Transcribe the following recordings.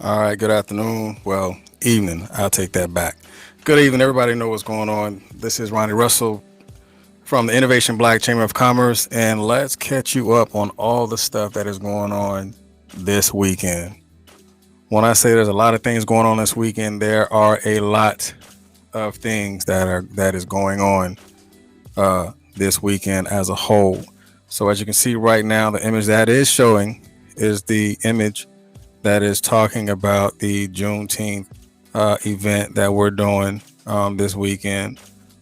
All right, good afternoon. Well, evening. I'll take that back. Good evening, everybody. Know what's going on. This is Ronnie Russell from the Innovation Black Chamber of Commerce, and let's catch you up on all the stuff that is going on this weekend. When I say there's a lot of things going on this weekend, there are a lot of things that is going on this weekend as a whole. So as you can see right now, the image that is showing is the image that is talking about the Juneteenth event that we're doing this weekend.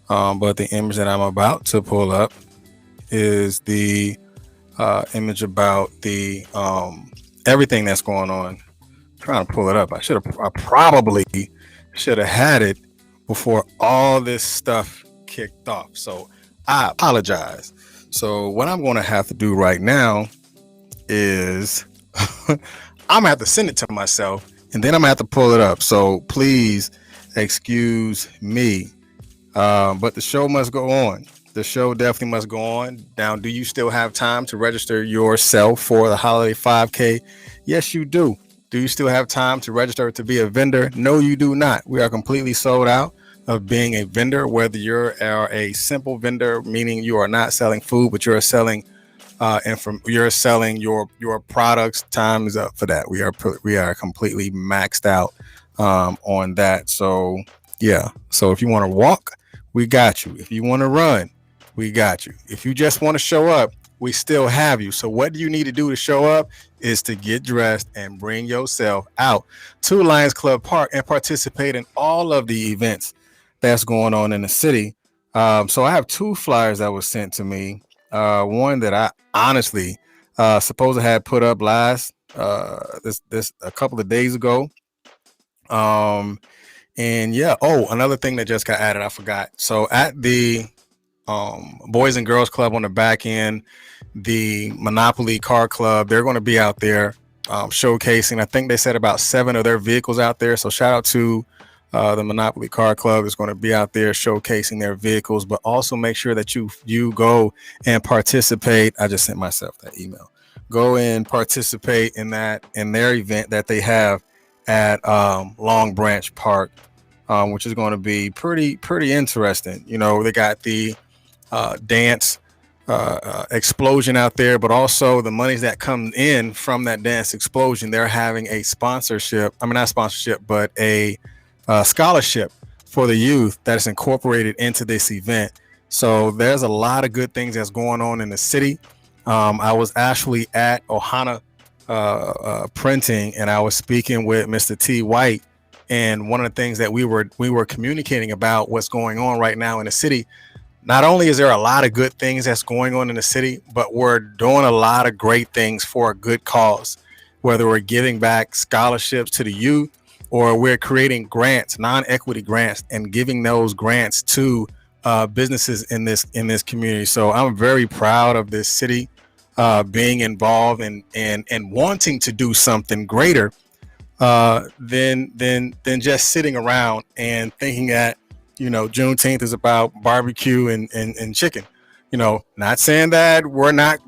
But the image that I'm about to pull up is the image about the everything that's going on. I'm trying to pull it up. I probably should have had it before all this stuff kicked off. So I apologize. So what I'm going to have to do right now is I'm gonna have to send it to myself and then I'm gonna have to pull it up. So please excuse me. But the show must go on. The show definitely must go on. Now, do you still have time to register yourself for the holiday 5K? Yes, you do. Do you still have time to register to be a vendor? No, you do not. We are completely sold out of being a vendor, whether you're a simple vendor, meaning you are not selling food, but you're selling and from you're selling your products. Time is up for that. We are completely maxed out on that. So yeah. So if you want to walk, we got you. If you want to run, we got you. If you just want to show up, we still have you. So what do you need to do to show up is to get dressed and bring yourself out to Lions Club Park and participate in all of the events that's going on in the city. So I have two flyers that was sent to me. One that I honestly suppose I had put up last this a couple of days ago. Um, and yeah, oh, another thing that just got added, I forgot. So at the Boys and Girls Club on the back end, the Monopoly Car Club, they're going to be out there showcasing. I think they said about 7 of their vehicles out there. So shout out to the Monopoly Car Club is going to be out there showcasing their vehicles, but also make sure that you go and participate. I just sent myself that email. Go and participate in their event that they have at Long Branch Park, which is going to be pretty interesting. You know, they got the dance explosion out there, but also the monies that come in from that dance explosion. They're having a sponsorship. I mean, not sponsorship, but a scholarship for the youth that is incorporated into this event. So there's a lot of good things that's going on in the city. I was actually at Ohana Printing, and I was speaking with Mr. T. White. And one of the things that we were communicating about what's going on right now in the city. Not only is there a lot of good things that's going on in the city, but we're doing a lot of great things for a good cause. Whether we're giving back scholarships to the youth, or we're creating grants, non-equity grants, and giving those grants to businesses in this community. So I'm very proud of this city being involved and wanting to do something greater than just sitting around and thinking that Juneteenth is about barbecue and chicken. Not saying that we're not,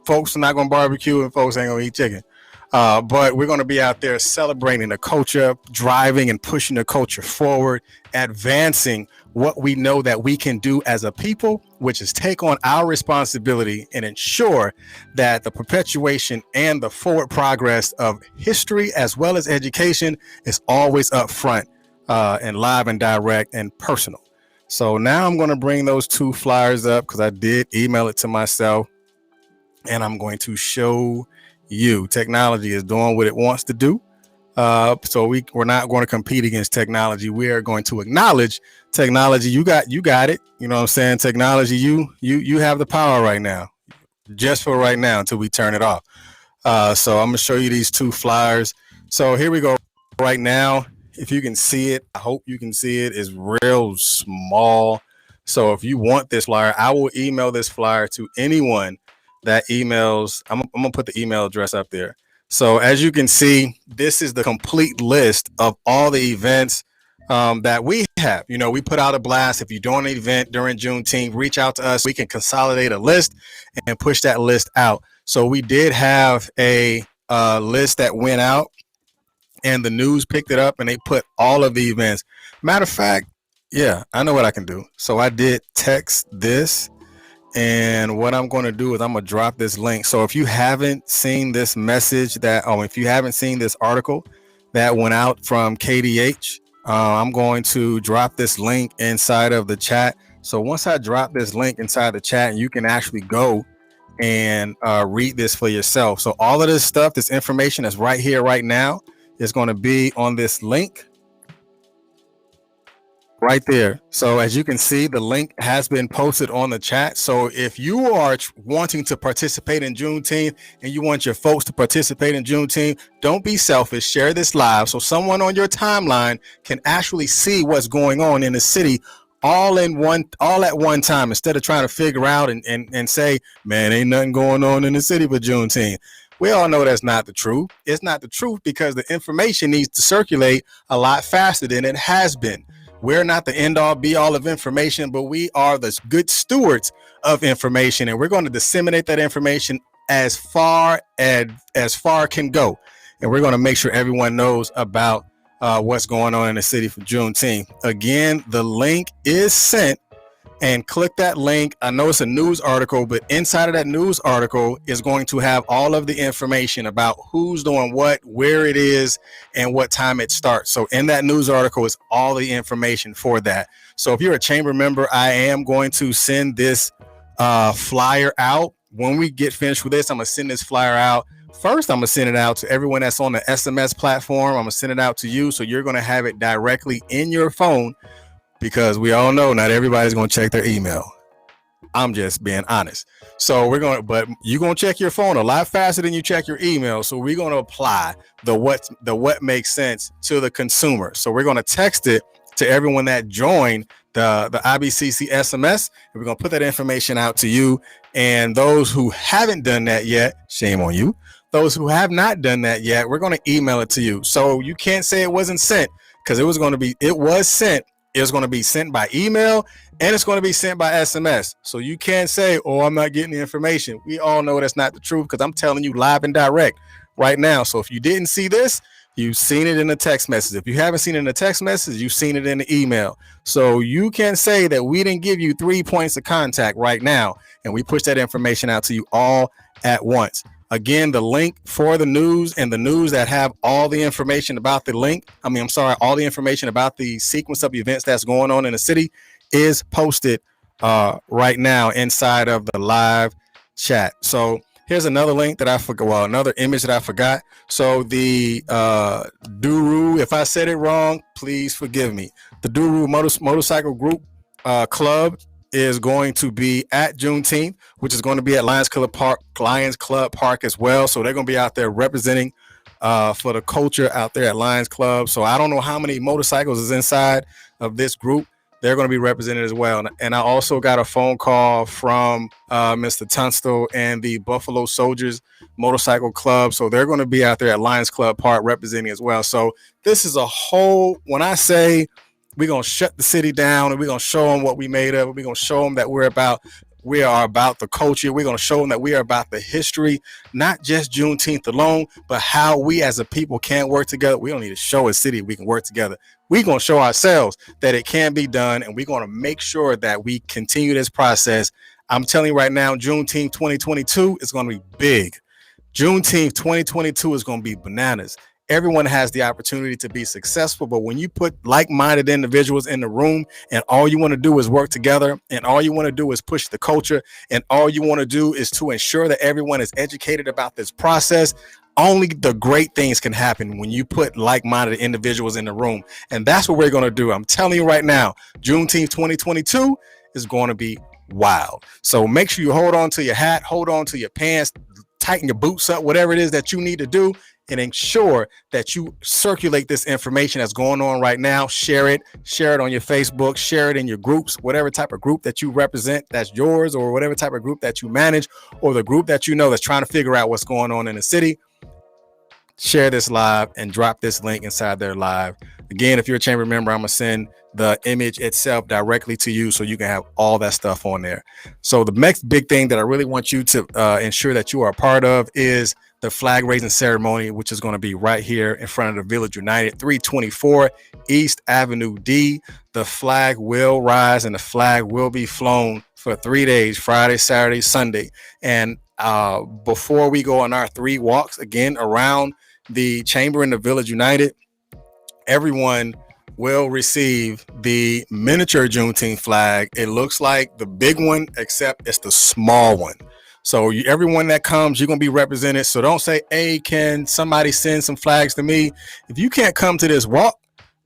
folks are not going to barbecue and folks ain't going to eat chicken. But we're going to be out there celebrating the culture, driving and pushing the culture forward, advancing what we know that we can do as a people, which is take on our responsibility and ensure that the perpetuation and the forward progress of history as well as education is always up front and live and direct and personal. So now I'm going to bring those two flyers up because I did email it to myself, and I'm going to show you. Technology is doing what it wants to do. So we're not going to compete against technology. We are going to acknowledge technology. You got it. You know what I'm saying? Technology, you have the power right now, just for right now until we turn it off. So I'm gonna show you these two flyers. So here we go. Right now, if you can see it, I hope you can see it. It's real small. So if you want this flyer, I will email this flyer to anyone that emails. I'm gonna put the email address up there. So as you can see, this is the complete list of all the events that we have. We put out a blast. If you're doing an event during Juneteenth, reach out to us. We can consolidate a list and push that list out. So we did have a list that went out and the news picked it up and they put all of the events. Matter of fact, yeah, I know what I can do. So I did text this, and what I'm going to do is I'm going to drop this link. So if you haven't seen this message if you haven't seen this article that went out from KDH, I'm going to drop this link inside of the chat. So once I drop this link inside the chat, you can actually go and read this for yourself. So all of this stuff, this information that's right here, right now, is going to be on this link right there. So as you can see, the link has been posted on the chat. So if you are wanting to participate in Juneteenth and you want your folks to participate in Juneteenth, don't be selfish. Share this live so someone on your timeline can actually see what's going on in the city all at one time, instead of trying to figure out and say, man, ain't nothing going on in the city for Juneteenth. We all know that's not the truth. It's not the truth because the information needs to circulate a lot faster than it has been. We're not the end all be all of information, but we are the good stewards of information, and we're going to disseminate that information as far can go. And we're going to make sure everyone knows about what's going on in the city for Juneteenth. Again, the link is sent, and click that link. I know it's a news article, but inside of that news article is going to have all of the information about who's doing what, where it is, and what time it starts. So in that news article is all the information for that. So if you're a chamber member, I am going to send this flyer out. When we get finished with this, I'm going to send this flyer out. First, I'm going to send it out to everyone that's on the SMS platform. I'm going to send it out to you, so you're going to have it directly in your phone, because we all know not everybody's going to check their email. I'm just being honest. So but you're going to check your phone a lot faster than you check your email. So we're going to apply the what makes sense to the consumer. So we're going to text it to everyone that joined the IBCC SMS, and we're going to put that information out to you. And those who haven't done that yet, shame on you. Those who have not done that yet, we're going to email it to you. So you can't say it wasn't sent, because it was sent. It's going to be sent by email, and it's going to be sent by SMS. So you can't say, oh, I'm not getting the information. We all know that's not the truth, because I'm telling you live and direct right now. So if you didn't see this, you've seen it in the text message. If you haven't seen it in the text message, you've seen it in the email. So you can say that we didn't give you 3 points of contact right now, and we push that information out to you all at once. Again, the link for the news and the news that have all the information about all the information about the sequence of events that's going on in the city is posted right now inside of the live chat. So here's another link that I forgot. Well, another image that I forgot. So the Duru, if I said it wrong, please forgive me. The Duru Motorcycle Group Club is going to be at Juneteenth, which is going to be at Lions Club Park as well. So they're going to be out there representing for the culture out there at Lions Club. So I don't know how many motorcycles is inside of this group. They're going to be represented as well. And I also got a phone call from Mr. Tunstall and the Buffalo Soldiers Motorcycle Club. So they're going to be out there at Lions Club Park representing as well. So this is when I say we're going to shut the city down and we're going to show them what we made of, we're going to show them that we are about the culture. We're going to show them that we are about the history, not just Juneteenth alone, but how we as a people can work together. We don't need to show a city we can work together. We're going to show ourselves that it can be done, and we're going to make sure that we continue this process. I'm telling you right now, Juneteenth 2022 is going to be big. Juneteenth 2022 is going to be bananas. Everyone has the opportunity to be successful, but when you put like-minded individuals in the room and all you want to do is work together and all you want to do is push the culture and all you want to do is to ensure that everyone is educated about this process, only the great things can happen when you put like-minded individuals in the room. And that's what we're going to do. I'm telling you right now, Juneteenth 2022 is going to be wild. So make sure you hold on to your hat, hold on to your pants, tighten your boots up, whatever it is that you need to do, and ensure that you circulate this information that's going on right now. Share it on your Facebook, share it in your groups, whatever type of group that you represent, that's yours, or whatever type of group that you manage, or the group that you know that's trying to figure out what's going on in the city. Share this live and drop this link inside their live Again, if you're a chamber member, I'm gonna send the image itself directly to you so you can have all that stuff on there. So the next big thing that I really want you to ensure that you are a part of is the flag raising ceremony, which is going to be right here in front of the Village United, 324 East Avenue D. The flag will rise and the flag will be flown for 3 days, Friday, Saturday, Sunday. And before we go on our 3 walks again around the chamber in the Village United, everyone will receive the miniature Juneteenth flag. It looks like the big one, except it's the small one. So everyone that comes, you're going to be represented. So don't say, hey, can somebody send some flags to me? If you can't come to this walk,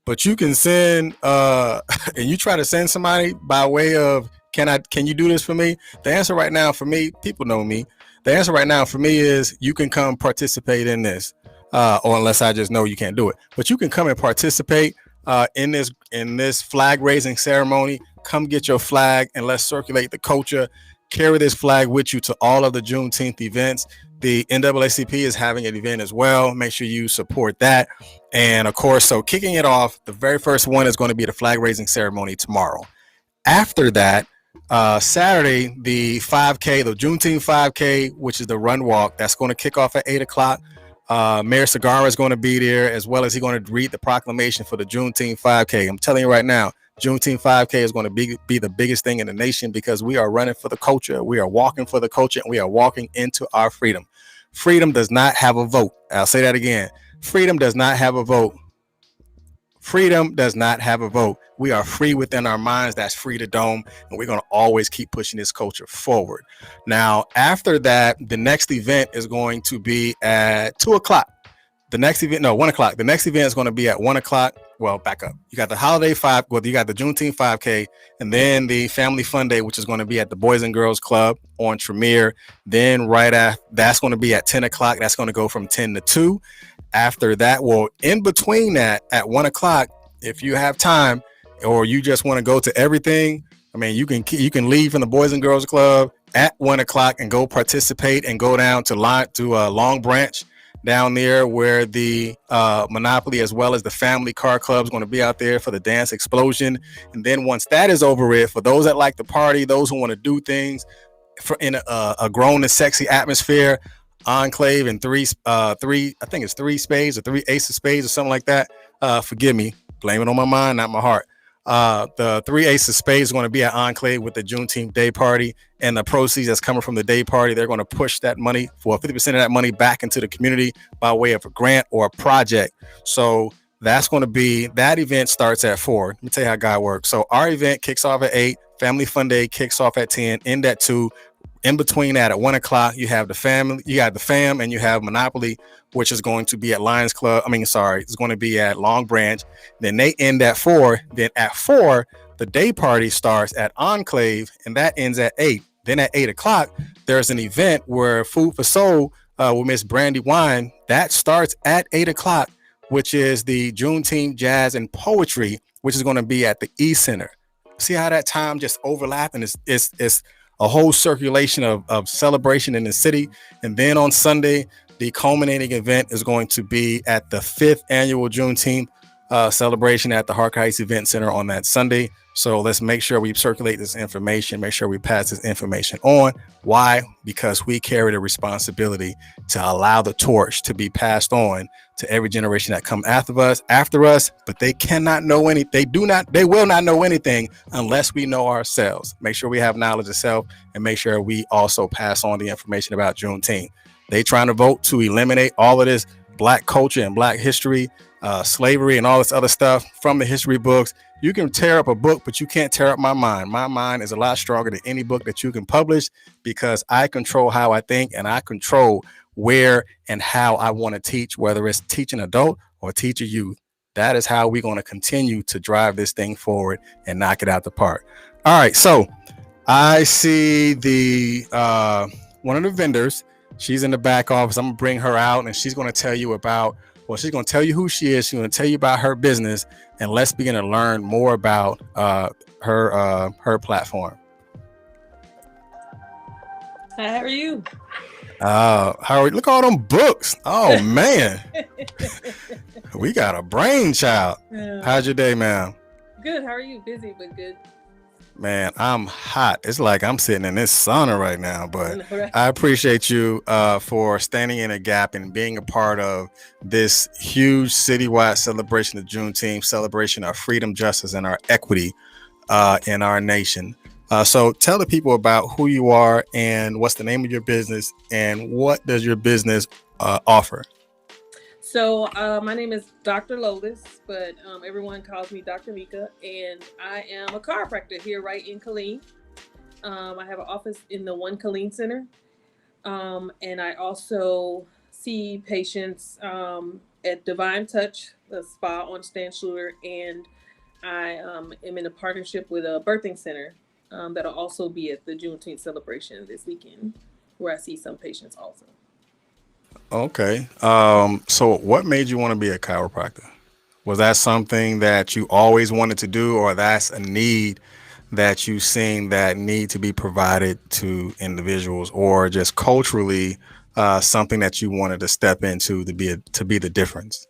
but you can send, and you try to send somebody by way of, can you do this for me? The answer right now for me, people know me. The answer right now for me is you can come participate in this. Or unless I just know you can't do it, but you can come and participate in this flag raising ceremony. Come get your flag and let's circulate the culture. Carry this flag with you to all of the Juneteenth events. The NAACP is having an event as well. Make sure you support that. And of course, so kicking it off, the very first one is going to be the flag raising ceremony tomorrow. After that, Saturday, the 5K, the Juneteenth 5K, which is the run walk, that's going to kick off at 8 o'clock. Mayor Segarra is going to be there, as well as he's going to read the proclamation for the Juneteenth 5K. I'm telling you right now, Juneteenth 5K is going to be the biggest thing in the nation because we are running for the culture. We are walking for the culture, and we are walking into our freedom. Freedom does not have a vote. I'll say that again. Freedom does not have a vote. Freedom does not have a vote. We are free within our minds. That's freedom, and we're going to always keep pushing this culture forward. Now, after that, the next event is going to be at 2 o'clock. The next event, no, 1 o'clock. The next event is going to be at 1 o'clock. Well, back up. You got the holiday you got the Juneteenth 5K, and then the Family Fun Day, which is going to be at the Boys and Girls Club on Tremere. Then right after, that's going to be at 10 o'clock. That's going to go from 10 to 2. After that, well, in between that, at 1 o'clock, if you have time or you just want to go to everything, I mean, you can leave from the Boys and Girls Club at 1 o'clock and go participate and go down to Long Branch down there where the Monopoly as well as the Family Car Club is going to be out there for the dance explosion. And then once that is over with, for those that like to party, those who want to do things in a grown and sexy atmosphere, Enclave and three I think it's 3 spades or 3 ace of spades or something like that. Forgive me, blame it on my mind, not my heart. The 3 ace of spades is going to be at Enclave with the Juneteenth Day Party, and the proceeds that's coming from the day party, they're going to push that money, for 50% of that money, back into the community by way of a grant or a project. So that's going to be, that event starts at 4. Let me tell you how God works. So our event kicks off at 8, Family Fun Day kicks off at 10, end at 2. In between that, at 1 o'clock, you have the fam, and you have Monopoly, which is going to be at Lions Club. It's going to be at Long Branch. Then they end at 4. Then at 4, the day party starts at Enclave, and that ends at 8. Then at 8 o'clock, there's an event where Food for Soul with Miss Brandy Wine. That starts at 8 o'clock, which is the Juneteenth Jazz and Poetry, which is going to be at the E Center. See how that time just overlapping? It's a whole circulation of celebration in the city. And then on Sunday, the culminating event is going to be at the 5th annual Juneteenth celebration at the Harker Heights Event Center on that Sunday. So let's make sure we circulate this information, make sure we pass this information on. Why? Because we carry the responsibility to allow the torch to be passed on to every generation that come after us, but they cannot know anything. They will not know anything unless we know ourselves. Make sure we have knowledge of self, and make sure we also pass on the information about Juneteenth. They trying to vote to eliminate all of this Black culture and Black history, slavery and all this other stuff from the history books. You can tear up a book, but you can't tear up my mind. My mind is a lot stronger than any book that you can publish, because I control how I think, and I control where and how I want to teach, whether it's teaching adult or teach a youth. That is how we're going to continue to drive this thing forward and knock it out the park. All right, so I see the one of the vendors. She's in the back office. I'm gonna bring her out, and she's going to tell you about, well, she's going to tell you who she is. She's going to tell you about her business, and let's begin to learn more about her platform. Hi, how are you? How are we? Look at all them books. Oh man, we got a brain child. Uh, How's your day, man? Good. How are you? Busy, but good. Man, I'm hot. It's like I'm sitting in this sauna right now, I but know, right? I appreciate you for standing in a gap and being a part of this huge citywide celebration of Juneteenth, celebration of freedom, justice, and our equity in our nation. So tell the people about who you are and what's the name of your business and what does your business offer? My name is Dr. Lotus, but everyone calls me Dr. Mika, and I am a chiropractor here right in Killeen. I have an office in the One Killeen Center, and I also see patients at Divine Touch, the spa on Stan Schluter, and I am in a partnership with a birthing center that'll also be at the Juneteenth celebration this weekend, where I see some patients also. Okay. So what made you want to be a chiropractor? Was that something that you always wanted to do, or that's a need that you seen that need to be provided to individuals, or just culturally something that you wanted to step into to be the difference?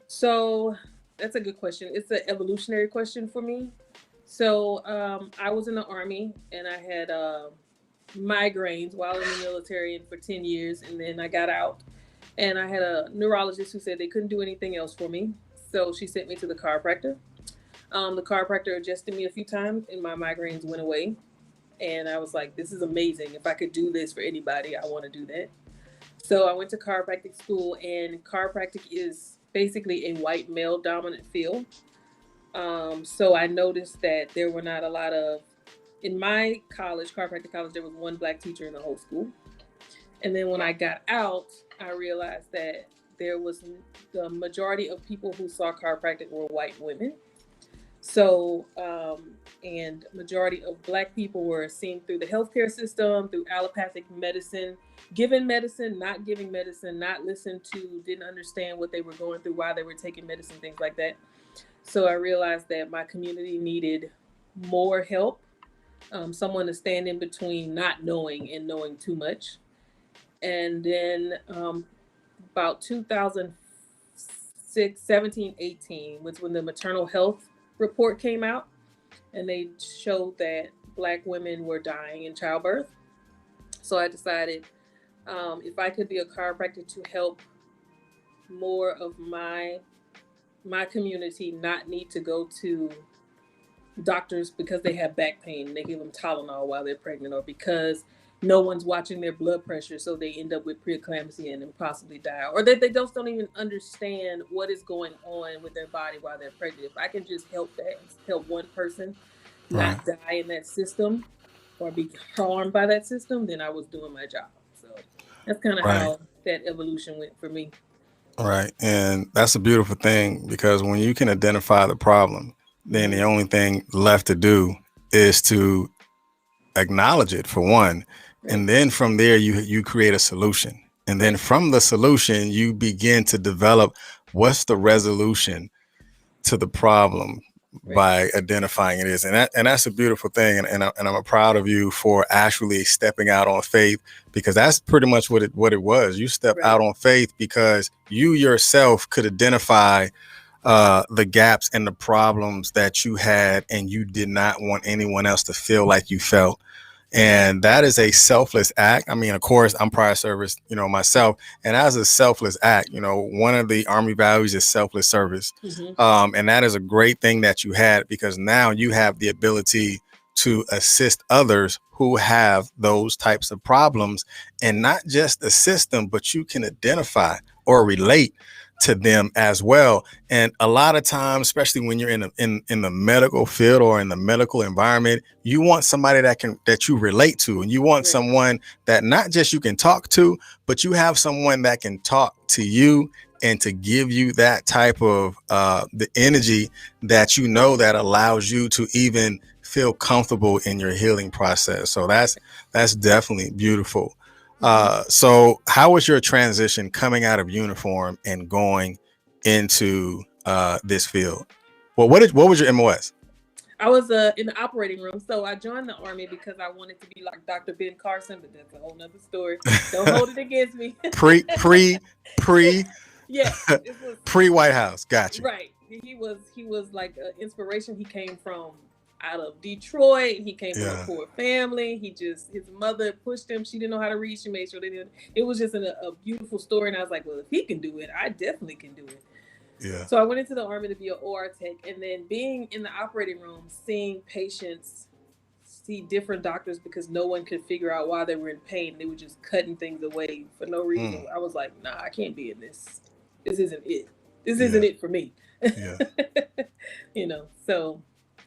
So that's a good question. It's an evolutionary question for me. I was in the army and I had migraines while in the military and for 10 years. And then I got out and I had a neurologist who said they couldn't do anything else for me. So she sent me to the chiropractor. The chiropractor adjusted me a few times and my migraines went away. And I was like, this is amazing. If I could do this for anybody, I want to do that. So I went to chiropractic school, and chiropractic is basically a white male dominant field. So I noticed that there were not a lot of, in my college, chiropractic college, there was one black teacher in the whole school. And then when I got out, I realized that there was the majority of people who saw chiropractic were white women. And majority of black people were seen through the healthcare system, through allopathic medicine, given medicine, not giving medicine, not listened to, didn't understand what they were going through, why they were taking medicine, things like that. So I realized that my community needed more help, someone to stand in between not knowing and knowing too much. And then about 2006, 17, 18 was when the maternal health report came out, and they showed that black women were dying in childbirth. So I decided if I could be a chiropractor to help more of my community not need to go to doctors because they have back pain, they give them Tylenol while they're pregnant, or because no one's watching their blood pressure, so they end up with preeclampsia and then possibly die, or that they just don't even understand what is going on with their body while they're pregnant. If I can just help one person Right. not die in that system or be harmed by that system, then I was doing my job. So that's kind of Right. how that evolution went for me. Right. And that's a beautiful thing because when you can identify the problem, then the Mm-hmm. only thing left to do is to acknowledge it for one. Right. And then from there you create a solution. And then Right. from the solution, you begin to develop what's the resolution to the problem Right. by identifying it is. And that's a beautiful thing. And I'm proud of you for actually stepping out on faith because that's pretty much what it was. You stepped Right. out on faith because you yourself could identify the gaps and the problems that you had, and you did not want anyone else to feel like you felt. And that is a selfless act. I mean, of course, I'm prior service, myself, and as a selfless act, one of the Army values is selfless service. Mm-hmm. And that is a great thing that you had because now you have the ability to assist others who have those types of problems and not just assist them, but you can identify or relate to them as well. And a lot of times, especially when you're in the medical field or in the medical environment, you want somebody that you relate to, and you want Right. someone that not just you can talk to, but you have someone that can talk to you and to give you that type of the energy that that allows you to even feel comfortable in your healing process. So that's definitely beautiful. Mm-hmm. So how was your transition coming out of uniform and going into this field? Well, what was your MOS? I was in the operating room. So I joined the Army because I wanted to be like Dr. Ben Carson, but that's a whole nother story. Don't hold it against me. pre pre pre Yes, it was pre White House. Got you. right. He was like an inspiration. He came from out of Detroit. He came from a Yeah. poor family. His mother pushed him. She didn't know how to read. She made sure they didn't. It was just a beautiful story. And I was like, well, if he can do it, I definitely can do it. Yeah. So I went into the Army to be an OR tech, and then being in the operating room, seeing patients see different doctors because no one could figure out why they were in pain. They were just cutting things away for no reason. Mm. I was like, nah, I can't be in this. This isn't it. This Yeah. isn't it for me. Yeah. So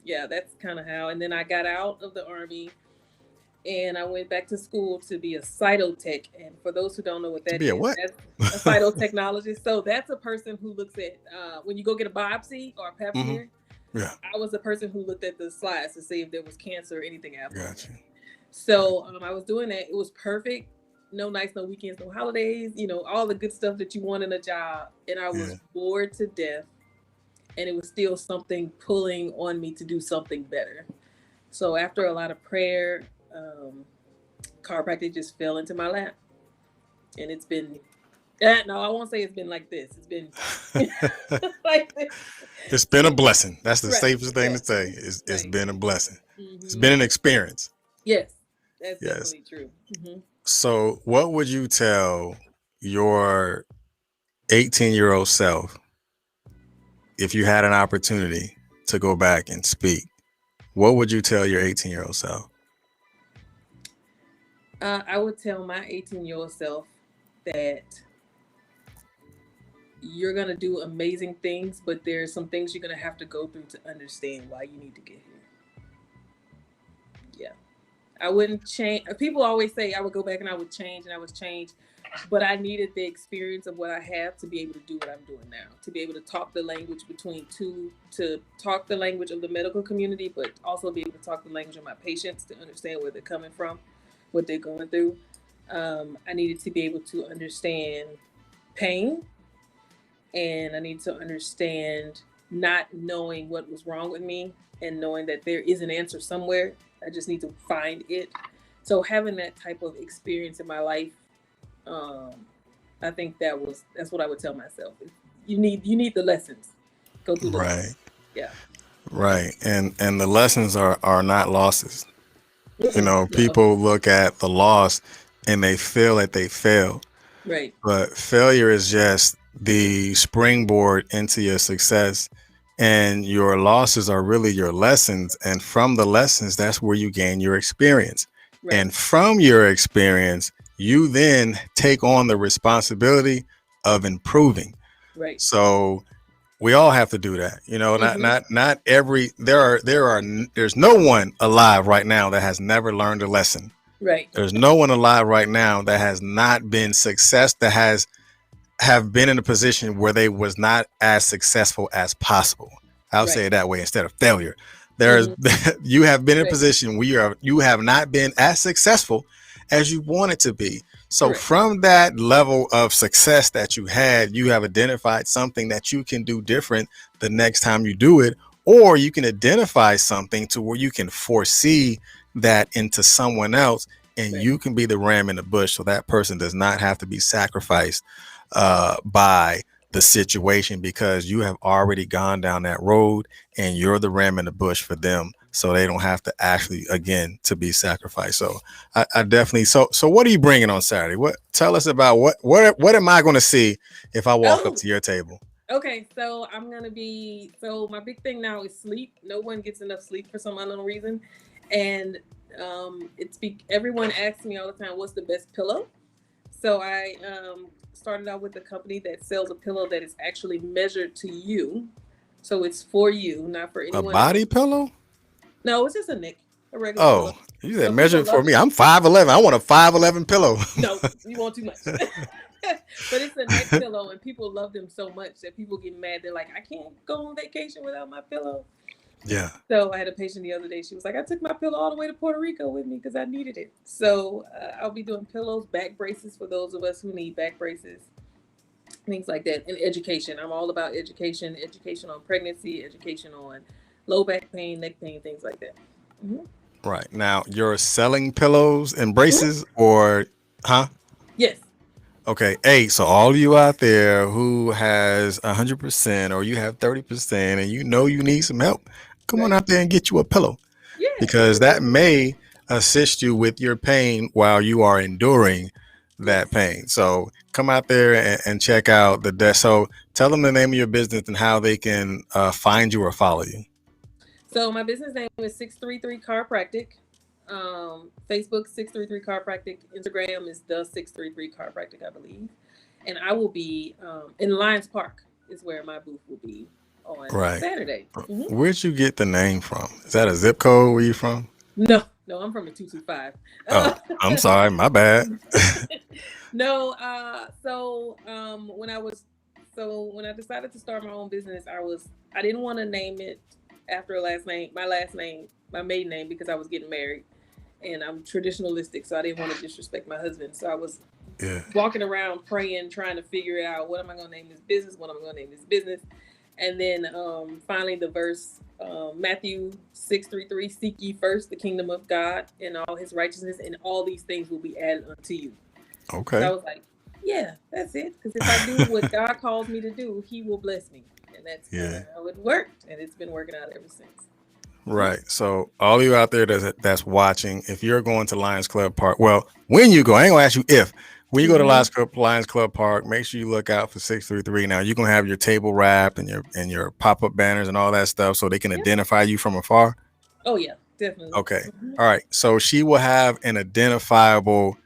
yeah, that's kind of how. And then I got out of the Army and I went back to school to be a cytotech. And for those who don't know what To that be a is, what? that's a cytotechnologist. So that's a person who looks at when you go get a biopsy or a pap Hmm. smear. Yeah. I was the person who looked at the slides to see if there was cancer or anything abnormal. Got you. So I was doing that. It was perfect. No nights, no weekends, no holidays. All the good stuff that you want in a job. And I was Yeah. bored to death. And it was still something pulling on me to do something better. So after a lot of prayer, chiropractic just fell into my lap. And it's been, no, I won't say it's been like this. It's been like this. It's been a blessing. That's the Right. safest thing Yeah. to say. It's Right. been a blessing. It's Mhm. been an experience. Yes, that's Yes. definitely true. Hmm. So, what would you tell your 18-year-old self if you had an opportunity to go back and speak? What would you tell your 18-year-old self? I would tell my 18-year-old self that you're going to do amazing things, but there's some things you're going to have to go through to understand why you need to get here. Yeah. I wouldn't change. People always say I would go back and I would change and I would change, but I needed the experience of what I have to be able to do what I'm doing now, to be able to talk the language to talk the language of the medical community, but also be able to talk the language of my patients to understand where they're coming from, what they're going through. I needed to be able to understand pain, and I need to understand not knowing what was wrong with me and knowing that there is an answer somewhere. I just need to find it. So having that type of experience in my life, um, I think that's what I would tell myself. You need the lessons. Go through the Right. lessons. Yeah. Right. And the lessons are not losses. No. People look at the loss and they feel that they fail. Right. But failure is just the springboard into your success. And your losses are really your lessons. And from the lessons, that's where you gain your experience. Right. And from your experience, you then take on the responsibility of improving. Right. So we all have to do that. Not every there's no one alive right now that has never learned a lesson. Right. There's no one alive right now that has not been that have been in a position where they was not as successful as possible. I'll Right. say it that way instead of failure. There's you have been in a Right. position where you have not been as successful as you wanted to be. So Correct. from that level of success that you had, you have identified something that you can do different the next time you do it, or you can identify something to where you can foresee that into someone else, and Right. you can be the ram in the bush, so that person does not have to be sacrificed by the situation, because you have already gone down that road and you're the ram in the bush for them, so they don't have to actually again to be sacrificed. So I definitely so what are you bringing on Saturday? What tell us about what am I going to see if I walk up to your table? Okay, so my big thing now is sleep. No one gets enough sleep for some unknown reason, and everyone asks me all the time, "What's the best pillow?" So I started out with a company that sells a pillow that is actually measured to you, so it's for you, not for anyone A body else. pillow? No, it's just a regular Oh, pillow. you So said people measure for love me. it. I'm 5'11". I want a 5'11" pillow. No, you want too much. But it's a neck pillow, and people love them so much that people get mad. They're like, I can't go on vacation without my pillow. Yeah. So I had a patient the other day. She was like, I took my pillow all the way to Puerto Rico with me because I needed it. So I'll be doing pillows, back braces for those of us who need back braces, things like that, and education. I'm all about education on pregnancy, education on low back pain, neck pain, things like that. Hmm. Right. Now, you're selling pillows and Hmm. braces or, huh? Yes. Okay. Hey, so all of you out there who has 100% or you have 30% and you know you need some help, come on Right. out there and get you a pillow Yeah, because that absolutely. may assist you with your pain while you are enduring that Yes. pain. So come out there and check out the desk. So tell them the name of your business and how they can find you or follow you. So my business name is 633 Chiropractic. Facebook 633 Chiropractic. Instagram is the 633 Chiropractic, I believe. And I will be in Lions Park is where my booth will be on Right. Saturday. Hmm. Where'd you get the name from? Is that a zip code where you from? No, no, I'm from a 225. Oh, I'm sorry. My bad. No, when I was when I decided to start my own business, I didn't want to name it after a last name, my maiden name, because I was getting married and I'm traditionalistic, so I didn't want to disrespect my husband. So I was Yeah. walking around praying, trying to figure out what am I going to name this business, what am I going to name this business, and then finally the verse Matthew 6:33, seek ye first the kingdom of God and all His righteousness, and all these things will be added unto you. So I Okay. was like, yeah, that's it. Because if I do what God calls me to do, He will bless me, and that's kind of Yeah. how it worked, and it's been working out ever since. Mhm. Right. So all of you out there that's watching, if you're going to Lions Club Park, well, when you go, I ain't gonna ask you if. When you go to Mhm. Lions Club Park, make sure you look out for 633. Now you're gonna have your table wrapped and your pop-up banners and all that stuff so they can Yep. identify you from afar. Oh yeah, definitely. Okay. Mhm. All right. So she will have an identifiable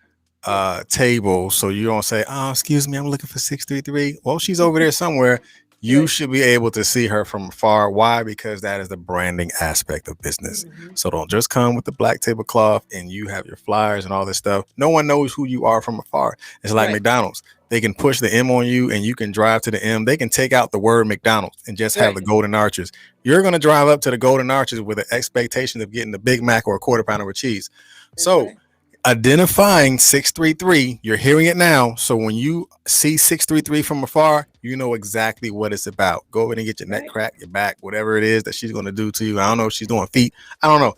Yes. table. So you don't say, oh, excuse me, I'm looking for 633. Well, she's over there somewhere. You Right. should be able to see her from afar. Why? Because that is the branding aspect of business. Mhm. So don't just come with the black tablecloth and you have your flyers and all this stuff. No one knows who you are from afar. It's like Right. McDonald's. They can push the M on you and you can drive to the M. They can take out the word McDonald's and just have Right. the golden arches. You're going to drive up to the golden arches with an expectation of getting the Big Mac or a quarter pounder with cheese. That's So right. identifying 633, you're hearing it now. So when you see 633 from afar, you know exactly what it's about. Go ahead and get your neck Right. cracked, your back, whatever it is that she's going to do to you. I don't know if she's doing feet. I don't know.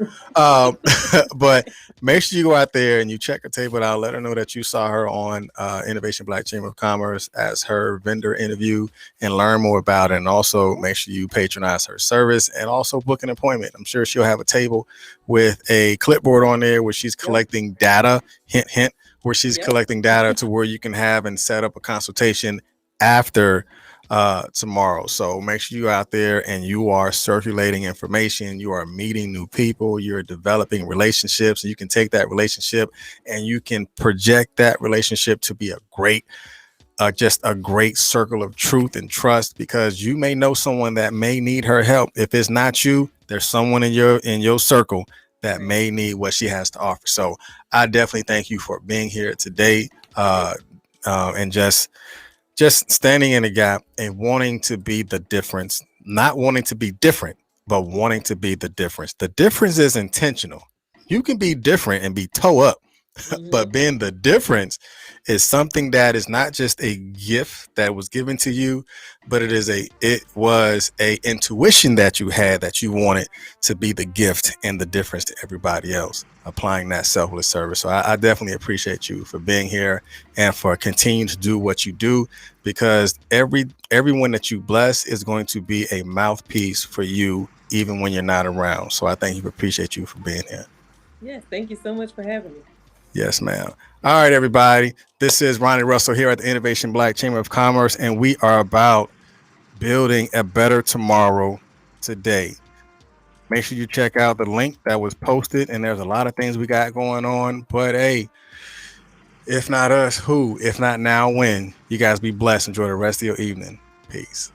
But make sure you go out there and you check her table out. Let her know that you saw her on Innovation Black Chamber of Commerce as her vendor interview and learn more about it. And also make sure you patronize her service and also book an appointment. I'm sure she'll have a table with a clipboard on there where she's Yep. collecting data, hint, hint, where she's Yep. collecting data to where you can have and set up a consultation after tomorrow. So make sure you're out there and you are circulating information, you are meeting new people, you're developing relationships. You can take that relationship and you can project that relationship to be a great just a great circle of truth and trust because you may know someone that may need her help. If it's not you, there's someone in your circle that Right. may need what she has to offer. So I definitely thank you for being here today and just standing in the gap and wanting to be the difference, not wanting to be different, but wanting to be the difference. The difference is intentional. You can be different and be toe up, Hmm. but being the difference is something that is not just a gift that was given to you, but it was a intuition that you had that you wanted to be the gift and the difference to everybody else applying that selfless service. So I definitely appreciate you for being here and for continuing to do what you do because everyone that you bless is going to be a mouthpiece for you even when you're not around. So I thank you, appreciate you for being here. Yes. Thank you so much for having me. Yes, ma'am. All right, everybody. This is Ronnie Russell here at the Innovation Black Chamber of Commerce, and we are about building a better tomorrow today. Make sure you check out the link that was posted, and there's a lot of things we got going on. But hey, if not us, who? If not now, when? You guys be blessed. Enjoy the rest of your evening. Peace.